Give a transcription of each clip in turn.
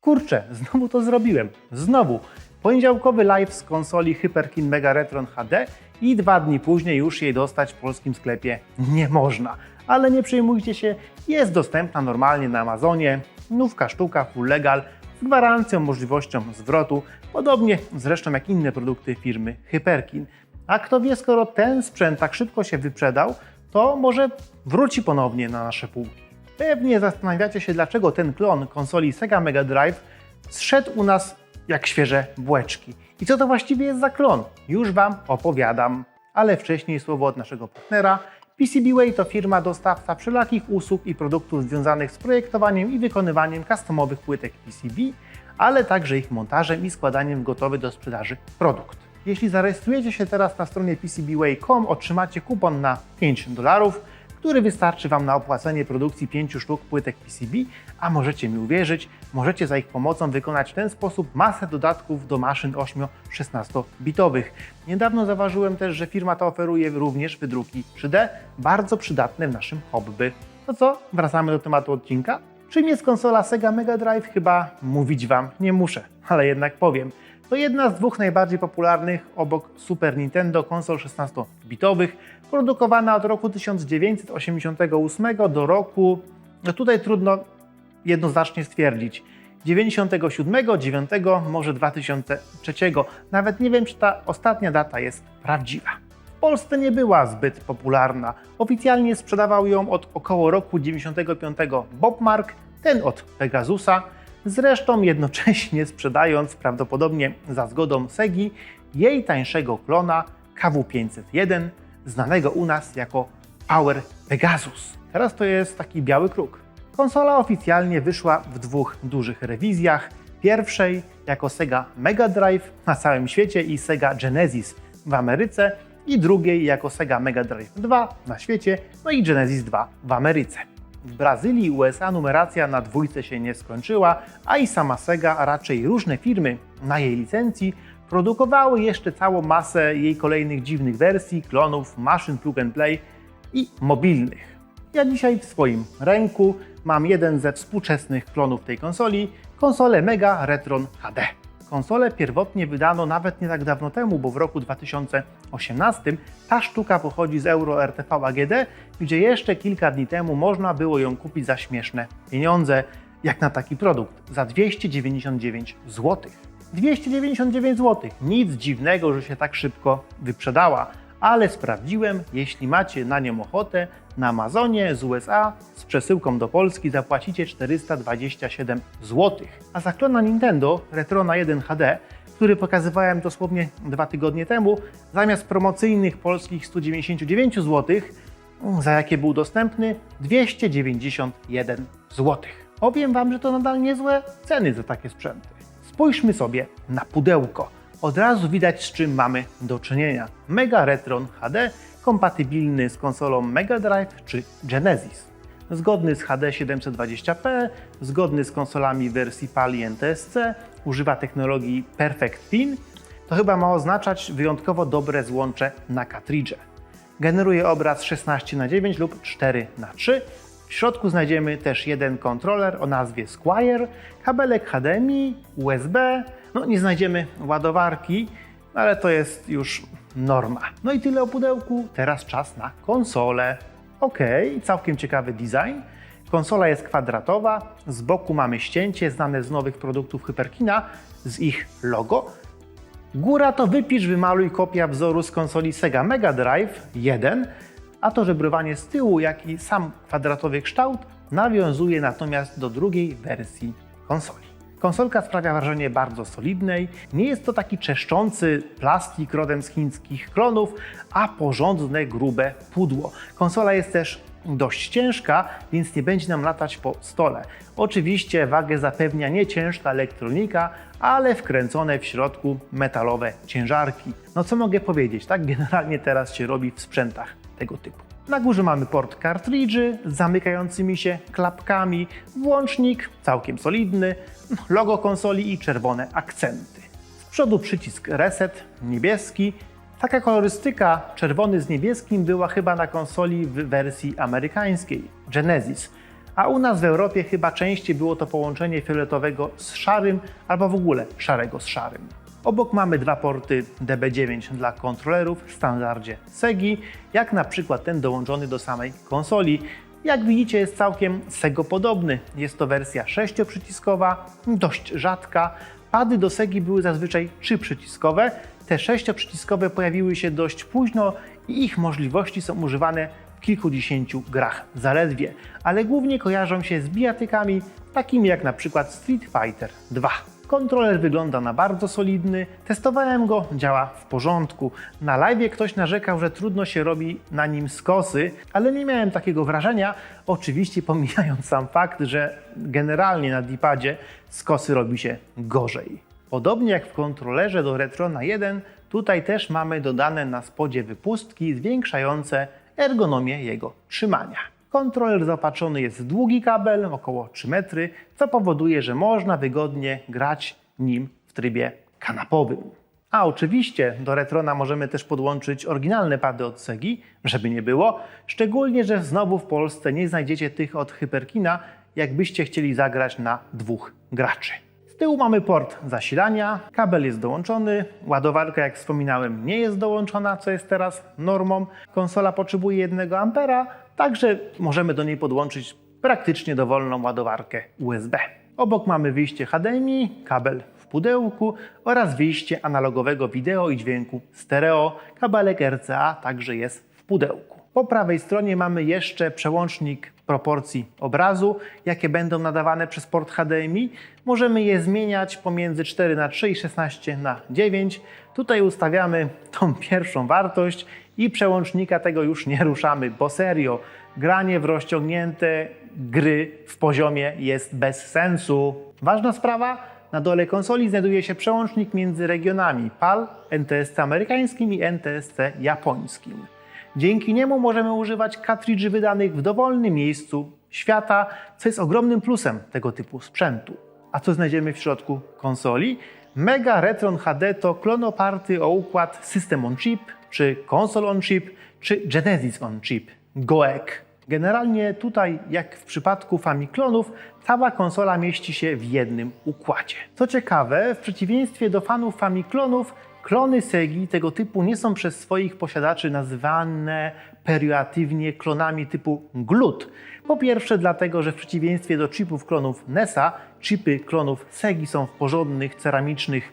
Kurczę, znowu to zrobiłem. Znowu. Poniedziałkowy live z konsoli Hyperkin Mega Retron HD i 2 dni później już jej dostać w polskim sklepie nie można. Ale nie przejmujcie się, jest dostępna normalnie na Amazonie. Nówka sztuka, full legal, z gwarancją, możliwością zwrotu. Podobnie zresztą jak inne produkty firmy Hyperkin. A kto wie, skoro ten sprzęt tak szybko się wyprzedał, to może wróci ponownie na nasze półki. Pewnie zastanawiacie się, dlaczego ten klon konsoli Sega Mega Drive zszedł u nas jak świeże bułeczki. I co to właściwie jest za klon? Już Wam opowiadam. Ale wcześniej słowo od naszego partnera. PCBWay to firma dostawca wszelakich usług i produktów związanych z projektowaniem i wykonywaniem customowych płytek PCB, ale także ich montażem i składaniem w gotowy do sprzedaży produkt. Jeśli zarejestrujecie się teraz na stronie PCBWay.com, otrzymacie kupon na $5, który wystarczy Wam na opłacenie produkcji 5 sztuk płytek PCB, a możecie mi uwierzyć, możecie za ich pomocą wykonać w ten sposób masę dodatków do maszyn 8-16 bitowych. Niedawno zauważyłem też, że firma ta oferuje również wydruki 3D, bardzo przydatne w naszym hobby. No co, wracamy do tematu odcinka? Czym jest konsola Sega Mega Drive? Chyba mówić Wam nie muszę, ale jednak powiem. To jedna z 2 najbardziej popularnych obok Super Nintendo konsol 16-bitowych, produkowana od roku 1988 do roku, no tutaj trudno jednoznacznie stwierdzić, 97, 9, może 2003. Nawet nie wiem, czy ta ostatnia data jest prawdziwa. W Polsce nie była zbyt popularna. Oficjalnie sprzedawał ją od około roku 95 Bob Mark, ten od Pegasusa, zresztą jednocześnie sprzedając, prawdopodobnie za zgodą Segi, jej tańszego klona KW501, znanego u nas jako Power Pegasus. Teraz to jest taki biały kruk. Konsola oficjalnie wyszła w 2 dużych rewizjach. Pierwszej jako Sega Mega Drive na całym świecie i Sega Genesis w Ameryce i drugiej jako Sega Mega Drive 2 na świecie, no i Genesis 2 w Ameryce. W Brazylii i USA numeracja na 2 się nie skończyła, a i sama Sega, a raczej różne firmy na jej licencji produkowały jeszcze całą masę jej kolejnych dziwnych wersji, klonów, maszyn plug and play i mobilnych. Ja dzisiaj w swoim ręku mam jeden ze współczesnych klonów tej konsoli, konsolę Mega Retron HD. Konsolę pierwotnie wydano nawet nie tak dawno temu, bo w roku 2018 ta sztuka pochodzi z Euro RTV AGD, gdzie jeszcze kilka dni temu można było ją kupić za śmieszne pieniądze, jak na taki produkt, za 299 zł. 299 zł. Nic dziwnego, że się tak szybko wyprzedała, ale sprawdziłem, jeśli macie na nią ochotę, na Amazonie z USA z przesyłką do Polski zapłacicie 427 zł. A za klona Nintendo Retrona 1 HD, który pokazywałem dosłownie 2 tygodnie temu, zamiast promocyjnych polskich 199 zł, za jakie był dostępny, 291 zł. Powiem Wam, że to nadal niezłe ceny za takie sprzęty. Spójrzmy sobie na pudełko. Od razu widać, z czym mamy do czynienia. Mega Retron HD, kompatybilny z konsolą Mega Drive czy Genesis. Zgodny z HD 720p, zgodny z konsolami wersji PAL i NTSC, używa technologii Perfect Pin. To chyba ma oznaczać wyjątkowo dobre złącze na kartridże. Generuje obraz 16:9 lub 4:3. W środku znajdziemy też jeden kontroler o nazwie Squire, kabelek HDMI, USB. No nie znajdziemy ładowarki, ale to jest już norma. No i tyle o pudełku, teraz czas na konsolę. Całkiem ciekawy design. Konsola jest kwadratowa, z boku mamy ścięcie znane z nowych produktów Hyperkina, z ich logo. Góra to wypisz, wymaluj kopia wzoru z konsoli Sega Mega Drive 1, a to żebrowanie z tyłu, jak i sam kwadratowy kształt nawiązuje natomiast do drugiej wersji konsoli. Konsolka sprawia wrażenie bardzo solidnej, nie jest to taki czeszczący plastik rodem z chińskich klonów, a porządne, grube pudło. Konsola jest też dość ciężka, więc nie będzie nam latać po stole. Oczywiście wagę zapewnia nie ciężka elektronika, ale wkręcone w środku metalowe ciężarki. No co mogę powiedzieć, tak generalnie teraz się robi w sprzętach tego typu. Na górze mamy port kartridży z zamykającymi się klapkami, włącznik całkiem solidny, logo konsoli i czerwone akcenty. Z przodu przycisk reset, niebieski. Taka kolorystyka czerwony z niebieskim była chyba na konsoli w wersji amerykańskiej Genesis. A u nas w Europie chyba częściej było to połączenie fioletowego z szarym, albo w ogóle szarego z szarym. Obok mamy dwa porty DB9 dla kontrolerów w standardzie SEGI, jak na przykład ten dołączony do samej konsoli. Jak widzicie, jest całkiem SEGO-podobny. Jest to wersja 6-przyciskowa, dość rzadka. Pady do SEGI były zazwyczaj 3-przyciskowe. Te 6-przyciskowe pojawiły się dość późno i ich możliwości są używane w kilkudziesięciu grach zaledwie, ale głównie kojarzą się z bijatykami takimi jak na przykład Street Fighter 2. Kontroler wygląda na bardzo solidny, testowałem go, działa w porządku. Na live ktoś narzekał, że trudno się robi na nim skosy, ale nie miałem takiego wrażenia, oczywiście pomijając sam fakt, że generalnie na D-padzie skosy robi się gorzej. Podobnie jak w kontrolerze do Retrona 1, tutaj też mamy dodane na spodzie wypustki zwiększające ergonomię jego trzymania. Kontroler zaopatrzony jest w długi kabel, około 3 metry, co powoduje, że można wygodnie grać nim w trybie kanapowym. A oczywiście do Retrona możemy też podłączyć oryginalne pady od SEGI, żeby nie było, szczególnie, że znowu w Polsce nie znajdziecie tych od Hyperkina, jakbyście chcieli zagrać na 2 graczy. Z tyłu mamy port zasilania, kabel jest dołączony, ładowarka, jak wspominałem, nie jest dołączona, co jest teraz normą. Konsola potrzebuje 1 A, także możemy do niej podłączyć praktycznie dowolną ładowarkę USB. Obok mamy wyjście HDMI, kabel w pudełku oraz wyjście analogowego wideo i dźwięku stereo. Kabelek RCA także jest w pudełku. Po prawej stronie mamy jeszcze przełącznik proporcji obrazu, jakie będą nadawane przez port HDMI. Możemy je zmieniać pomiędzy 4:3 i 16:9. Tutaj ustawiamy tą pierwszą wartość i przełącznika tego już nie ruszamy, bo serio, granie w rozciągnięte gry w poziomie jest bez sensu. Ważna sprawa, na dole konsoli znajduje się przełącznik między regionami PAL, NTSC amerykańskim i NTSC japońskim. Dzięki niemu możemy używać kartridży wydanych w dowolnym miejscu świata, co jest ogromnym plusem tego typu sprzętu. A co znajdziemy w środku konsoli? Mega Retron HD to klon oparty o układ System on Chip, czy Console on Chip, czy Genesis on Chip, GOEC. Generalnie tutaj, jak w przypadku Famiklonów, cała konsola mieści się w jednym układzie. Co ciekawe, w przeciwieństwie do fanów Famiklonów, klony SEGI tego typu nie są przez swoich posiadaczy nazywane pejoratywnie klonami typu glut. Po pierwsze dlatego, że w przeciwieństwie do chipów klonów NES-a, chipy klonów SEGI są w porządnych ceramicznych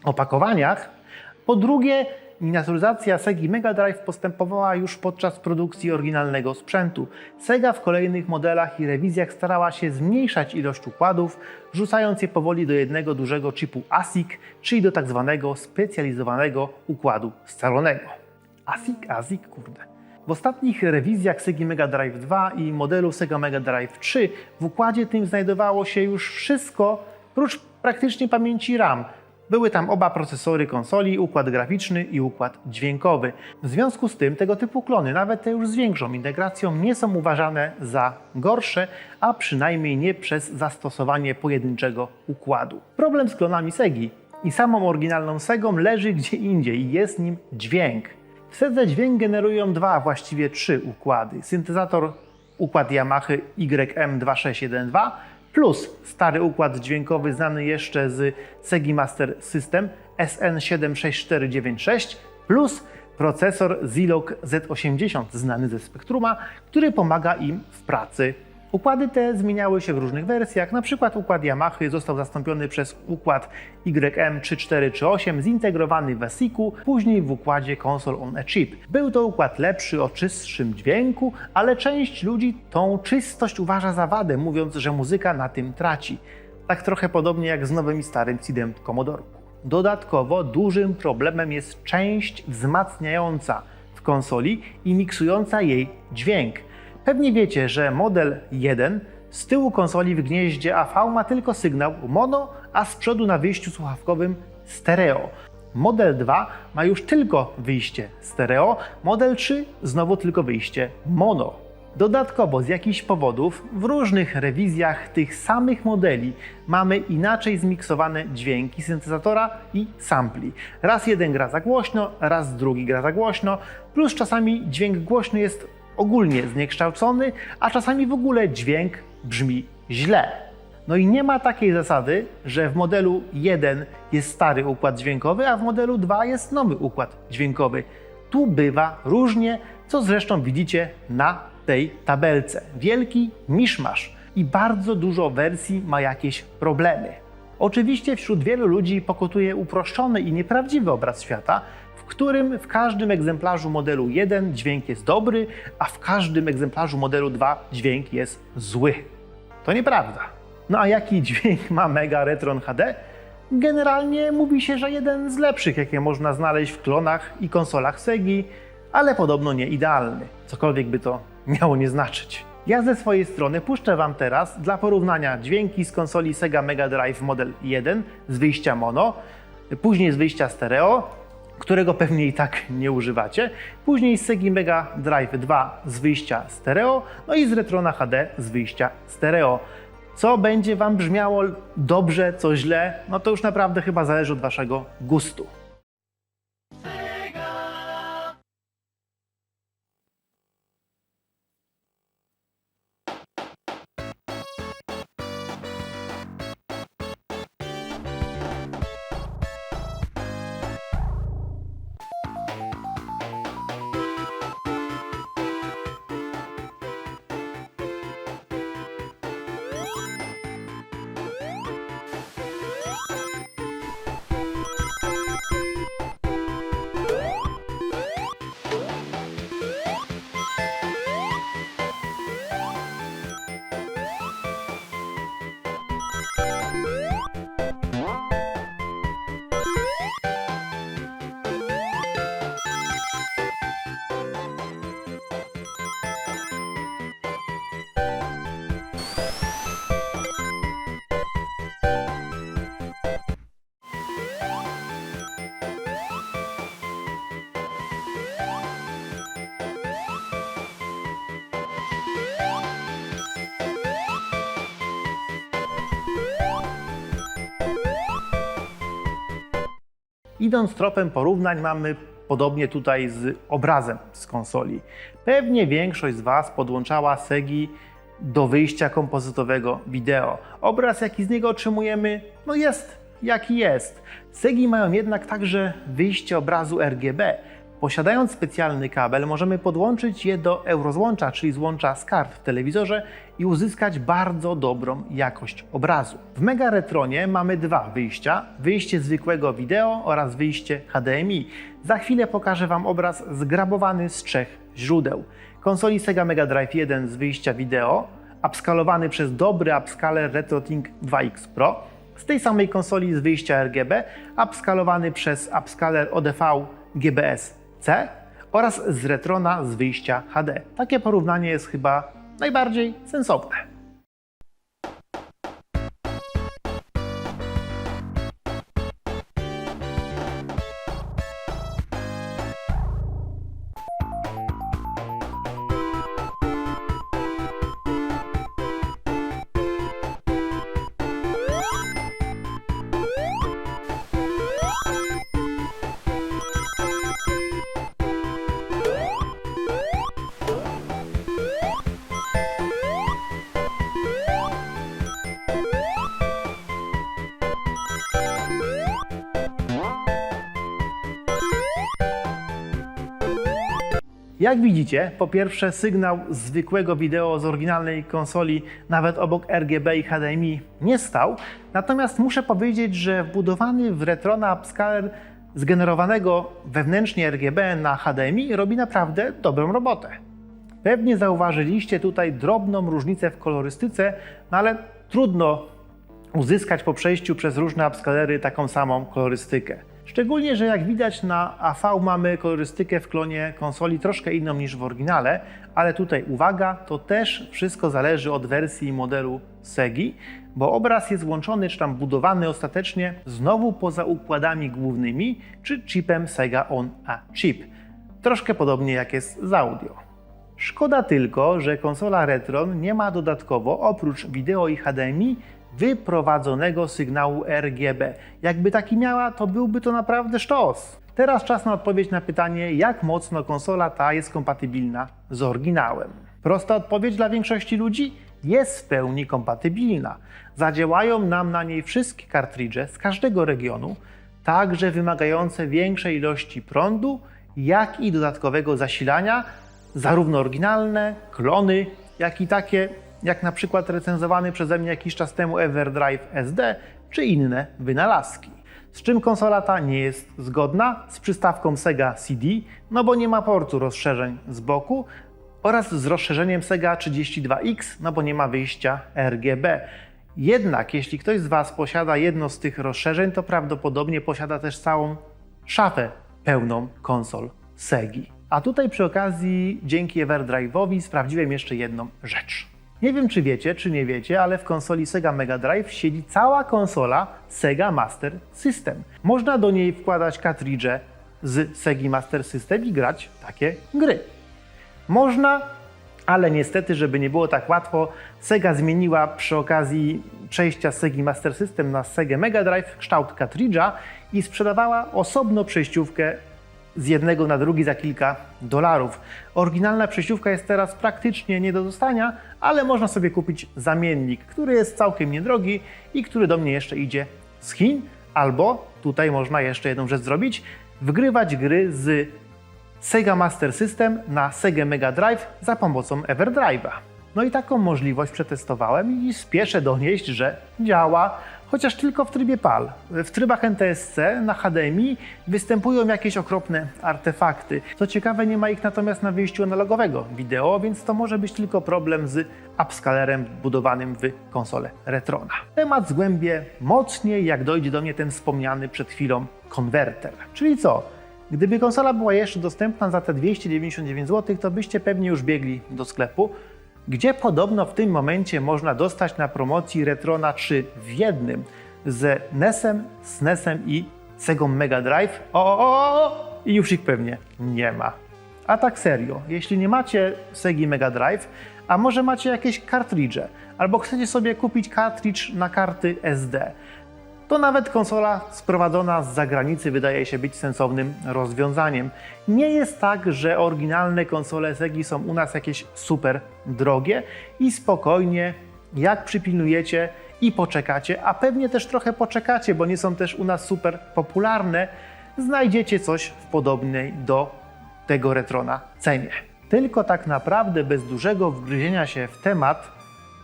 opakowaniach. Po drugie, miniaturyzacja SEGI Mega Drive postępowała już podczas produkcji oryginalnego sprzętu. Sega w kolejnych modelach i rewizjach starała się zmniejszać ilość układów, wrzucając je powoli do jednego dużego chipu ASIC, czyli do tak zwanego specjalizowanego układu scalonego. ASIC, kurde. W ostatnich rewizjach Segi Mega Drive 2 i modelu Sega Mega Drive 3 w układzie tym znajdowało się już wszystko, prócz praktycznie pamięci RAM. Były tam oba procesory konsoli, układ graficzny i układ dźwiękowy. W związku z tym tego typu klony, nawet te już z większą integracją, nie są uważane za gorsze, a przynajmniej nie przez zastosowanie pojedynczego układu. Problem z klonami Segi i samą oryginalną Segą leży gdzie indziej i jest nim dźwięk. W Sedze dźwięk generują dwa, właściwie 3 układy. Syntezator, układ Yamaha YM2612 plus stary układ dźwiękowy znany jeszcze z Segi Master System SN76496 plus procesor Zilog Z80 znany ze Spectruma, który pomaga im w pracy. Układy te zmieniały się w różnych wersjach, np. układ Yamaha został zastąpiony przez układ YM3438 zintegrowany w ASIC-u, później w układzie Console on a Chip. Był to układ lepszy o czystszym dźwięku, ale część ludzi tą czystość uważa za wadę, mówiąc, że muzyka na tym traci. Tak trochę podobnie jak z nowym i starym SID-em w Commodorku. Dodatkowo dużym problemem jest część wzmacniająca w konsoli i miksująca jej dźwięk. Pewnie wiecie, że model 1 z tyłu konsoli w gnieździe AV ma tylko sygnał mono, a z przodu na wyjściu słuchawkowym stereo. Model 2 ma już tylko wyjście stereo, model 3 znowu tylko wyjście mono. Dodatkowo z jakichś powodów w różnych rewizjach tych samych modeli mamy inaczej zmiksowane dźwięki syntezatora i sampli. Raz jeden gra za głośno, raz drugi gra za głośno, plus czasami dźwięk głośny jest ogólnie zniekształcony, a czasami w ogóle dźwięk brzmi źle. No i nie ma takiej zasady, że w modelu 1 jest stary układ dźwiękowy, a w modelu 2 jest nowy układ dźwiękowy. Tu bywa różnie, co zresztą widzicie na tej tabelce. Wielki miszmasz i bardzo dużo wersji ma jakieś problemy. Oczywiście wśród wielu ludzi pokutuje uproszczony i nieprawdziwy obraz świata, w którym w każdym egzemplarzu modelu 1 dźwięk jest dobry, a w każdym egzemplarzu modelu 2 dźwięk jest zły. To nieprawda. No a jaki dźwięk ma Mega Retron HD? Generalnie mówi się, że jeden z lepszych, jakie można znaleźć w klonach i konsolach Segi, ale podobno nie idealny, cokolwiek by to miało nie znaczyć. Ja ze swojej strony puszczę Wam teraz dla porównania dźwięki z konsoli Sega Mega Drive Model 1 z wyjścia mono, później z wyjścia stereo, którego pewnie i tak nie używacie, później z Segi Mega Drive 2 z wyjścia stereo, no i z Retrona HD z wyjścia stereo. Co będzie Wam brzmiało dobrze, co źle, no to już naprawdę chyba zależy od Waszego gustu. Idąc tropem porównań, mamy podobnie tutaj z obrazem z konsoli. Pewnie większość z Was podłączała Segi do wyjścia kompozytowego wideo. Obraz, jaki z niego otrzymujemy, no jest jaki jest. Segi mają jednak także wyjście obrazu RGB. Posiadając specjalny kabel, możemy podłączyć je do eurozłącza, czyli złącza z kart w telewizorze i uzyskać bardzo dobrą jakość obrazu. W Mega Retronie mamy dwa wyjścia, wyjście zwykłego wideo oraz wyjście HDMI. Za chwilę pokażę Wam obraz zgrabowany z 3 źródeł. Konsoli Sega Mega Drive 1 z wyjścia wideo, upskalowany przez dobry upscaler RetroTink 2X Pro. Z tej samej konsoli z wyjścia RGB, upskalowany przez upscaler ODV GBS-C oraz z Retrona z wyjścia HD. Takie porównanie jest chyba najbardziej sensowne. Jak widzicie, po pierwsze sygnał z zwykłego wideo z oryginalnej konsoli nawet obok RGB i HDMI nie stał, natomiast muszę powiedzieć, że wbudowany w Retrona upscaler zgenerowanego wewnętrznie RGB na HDMI robi naprawdę dobrą robotę. Pewnie zauważyliście tutaj drobną różnicę w kolorystyce, no ale trudno uzyskać po przejściu przez różne upscalery taką samą kolorystykę. Szczególnie, że jak widać na AV mamy kolorystykę w klonie konsoli troszkę inną niż w oryginale, ale tutaj uwaga, to też wszystko zależy od wersji i modelu Segi, bo obraz jest łączony czy tam budowany ostatecznie znowu poza układami głównymi czy chipem Sega On-A-Chip. Troszkę podobnie jak jest z audio. Szkoda tylko, że konsola Retron nie ma dodatkowo oprócz wideo i HDMI wyprowadzonego sygnału RGB. Jakby taki miała, to byłby to naprawdę sztos. Teraz czas na odpowiedź na pytanie, jak mocno konsola ta jest kompatybilna z oryginałem. Prosta odpowiedź dla większości ludzi? jest w pełni kompatybilna. Zadziałają nam na niej wszystkie kartridże z każdego regionu, także wymagające większej ilości prądu, jak i dodatkowego zasilania, zarówno oryginalne, klony, jak i takie, jak na przykład recenzowany przeze mnie jakiś czas temu EverDrive SD, czy inne wynalazki. Z czym konsola ta nie jest zgodna? Z przystawką Sega CD, no bo nie ma portu rozszerzeń z boku, oraz z rozszerzeniem Sega 32X, no bo nie ma wyjścia RGB. Jednak jeśli ktoś z Was posiada jedno z tych rozszerzeń, to prawdopodobnie posiada też całą szafę pełną konsol Segi. A tutaj przy okazji dzięki EverDrive'owi sprawdziłem jeszcze jedną rzecz. Nie wiem czy wiecie, czy nie wiecie, ale w konsoli Sega Mega Drive siedzi cała konsola Sega Master System. Można do niej wkładać kartridże z Segi Master System i grać takie gry. Można, ale niestety, żeby nie było tak łatwo, Sega zmieniła przy okazji przejścia z Segi Master System na Sega Mega Drive kształt kartridża i sprzedawała osobno przejściówkę z jednego na drugi za kilka dolarów. Oryginalna przejściówka jest teraz praktycznie nie do dostania, ale można sobie kupić zamiennik, który jest całkiem niedrogi i który do mnie jeszcze idzie z Chin, albo tutaj można jeszcze jedną rzecz zrobić, wgrywać gry z Sega Master System na Sega Mega Drive za pomocą EverDrive'a. No i taką możliwość przetestowałem i spieszę donieść, że działa, chociaż tylko w trybie PAL. W trybach NTSC na HDMI występują jakieś okropne artefakty. Co ciekawe, nie ma ich natomiast na wyjściu analogowego wideo, więc to może być tylko problem z upscalerem wbudowanym w konsolę Retrona. Temat zgłębię mocniej, jak dojdzie do mnie ten wspomniany przed chwilą konwerter. Czyli co? Gdyby konsola była jeszcze dostępna za te 299 zł, to byście pewnie już biegli do sklepu, gdzie podobno w tym momencie można dostać na promocji Retrona 3 w jednym z NES-em, SNES-em i Segą Mega Drive. I już ich pewnie nie ma. A tak serio, jeśli nie macie Segi Mega Drive, a może macie jakieś kartridże, albo chcecie sobie kupić kartridż na karty SD, to nawet konsola sprowadzona z zagranicy wydaje się być sensownym rozwiązaniem. Nie jest tak, że oryginalne konsole Segi są u nas jakieś super drogie i spokojnie, jak przypilnujecie i poczekacie, a pewnie też trochę poczekacie, bo nie są też u nas super popularne, znajdziecie coś w podobnej do tego Retrona cenie. Tylko tak naprawdę bez dużego wgryzienia się w temat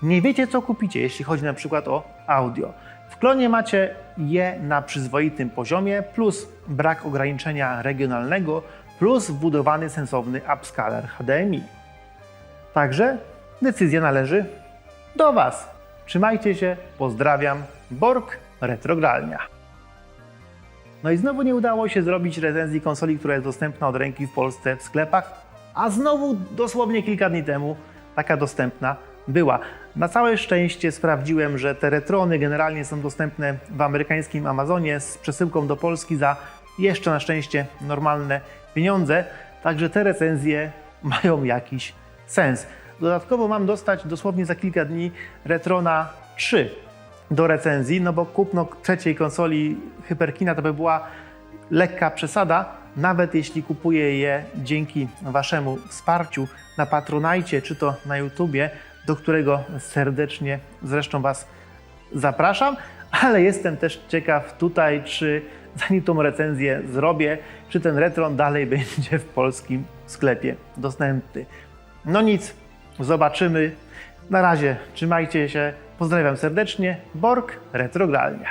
nie wiecie co kupicie, jeśli chodzi na przykład o audio. W klonie macie je na przyzwoitym poziomie, plus brak ograniczenia regionalnego, plus wbudowany sensowny upscaler HDMI. Także decyzja należy do Was. Trzymajcie się, pozdrawiam, Borg Retrogralnia. No i znowu nie udało się zrobić recenzji konsoli, która jest dostępna od ręki w Polsce w sklepach, a znowu dosłownie kilka dni temu taka dostępna była. Na całe szczęście sprawdziłem, że te Retrony generalnie są dostępne w amerykańskim Amazonie z przesyłką do Polski za jeszcze na szczęście normalne pieniądze, także te recenzje mają jakiś sens. Dodatkowo mam dostać dosłownie za kilka dni Retrona 3 do recenzji, no bo kupno trzeciej konsoli Hyperkina to by była lekka przesada, nawet jeśli kupuję je dzięki Waszemu wsparciu na Patronite czy to na YouTubie, do którego serdecznie zresztą Was zapraszam, ale jestem też ciekaw tutaj, czy zanim tą recenzję zrobię, czy ten Retron dalej będzie w polskim sklepie dostępny. No nic, zobaczymy. Na razie trzymajcie się, pozdrawiam serdecznie, Borg Retrogralnia.